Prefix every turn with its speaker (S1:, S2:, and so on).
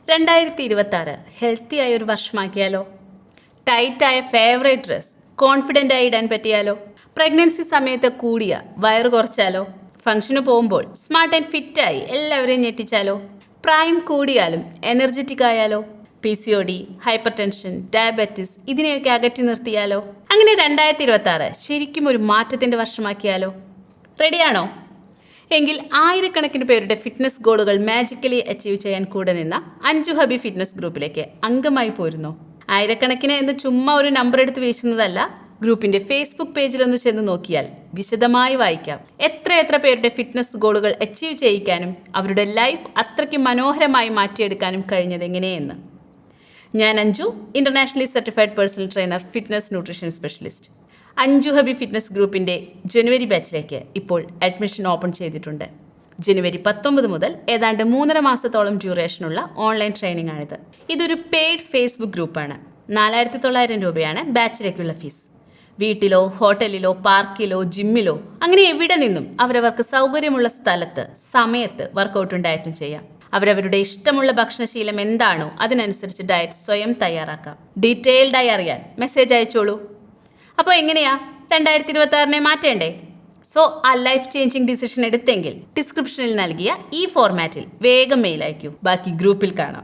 S1: 2026 healthy ആയ ഒരു വർഷമാക്കിയാലോ? ടൈറ്റായ favourite dress confident ആയി ഇടാൻ പറ്റിയാലോ? പ്രഗ്നൻസി സമയത്ത് കൂടിയ വയറ് കുറച്ചാലോ? ഫംഗ്ഷന് പോകുമ്പോൾ സ്മാർട്ട് ആൻഡ് ഫിറ്റായി എല്ലാവരെയും ഞെട്ടിച്ചാലോ? പ്രായം കൂടിയാലും എനർജറ്റിക് ആയാലോ? PCOD, ഹൈപ്പർ ടെൻഷൻ, ഡയബറ്റിസ് ഇതിനെയൊക്കെ അകറ്റി നിർത്തിയാലോ? അങ്ങനെ 2026 ശരിക്കും ഒരു മാറ്റത്തിൻ്റെ വർഷമാക്കിയാലോ? റെഡിയാണോ? എങ്കിൽ ആയിരക്കണക്കിന് പേരുടെ ഫിറ്റ്നസ് ഗോളുകൾ മാജിക്കലി അച്ചീവ് ചെയ്യാൻ കൂടെ നിന്ന അഞ്ജു ഹബി ഫിറ്റ്നസ് ഗ്രൂപ്പിലേക്ക് അംഗമായി പോരുന്നു. ആയിരക്കണക്കിന് എന്ന് ചുമ്മാ ഒരു നമ്പർ എടുത്ത് വീശുന്നതല്ല, ഗ്രൂപ്പിന്റെ ഫേസ്ബുക്ക് പേജിലൊന്ന് ചെന്ന് നോക്കിയാൽ വിശദമായി വായിക്കാം എത്ര പേരുടെ ഫിറ്റ്നസ് ഗോളുകൾ അച്ചീവ് ചെയ്യിക്കാനും അവരുടെ ലൈഫ് അത്രയ്ക്ക് മനോഹരമായി മാറ്റിയെടുക്കാനും കഴിഞ്ഞതെങ്ങനെയെന്ന്. ഞാൻ Anju, internationally certified personal trainer, fitness nutrition specialist. Anju hubby fitness ഗ്രൂപ്പിൻ്റെ ജനുവരി ബാച്ചിലേക്ക് ഇപ്പോൾ അഡ്മിഷൻ ഓപ്പൺ ചെയ്തിട്ടുണ്ട്. ജനുവരി 19 മുതൽ ഏതാണ്ട് 3.5 മാസത്തോളം ഡ്യൂറേഷനുള്ള ഓൺലൈൻ ട്രെയിനിങ് ആണിത്. ഇതൊരു പെയ്ഡ് ഫേസ്ബുക്ക് ഗ്രൂപ്പാണ്. 4900 രൂപയാണ് ബാച്ചിലേക്കുള്ള ഫീസ്. വീട്ടിലോ ഹോട്ടലിലോ പാർക്കിലോ ജിമ്മിലോ അങ്ങനെ എവിടെ നിന്നും അവരവർക്ക് സൗകര്യമുള്ള സ്ഥലത്ത് സമയത്ത് വർക്കൗട്ടും ഡയറ്റും ചെയ്യാം. അവരവരുടെ ഇഷ്ടമുള്ള ഭക്ഷണശീലം എന്താണോ അതിനനുസരിച്ച് ഡയറ്റ് സ്വയം തയ്യാറാക്കാം. ഡീറ്റെയിൽഡായി അറിയാൻ മെസ്സേജ് അയച്ചോളൂ. അപ്പോൾ എങ്ങനെയാ 2026 മാറ്റേണ്ടേ? സോ ആ ലൈഫ് ചേഞ്ചിങ് ഡിസിഷൻ എടുത്തെങ്കിൽ ഡിസ്ക്രിപ്ഷനിൽ നൽകിയ ഈ ഫോർമാറ്റിൽ വേഗം മെയിൽ അയക്കൂ. ബാക്കി ഗ്രൂപ്പിൽ കാണാം.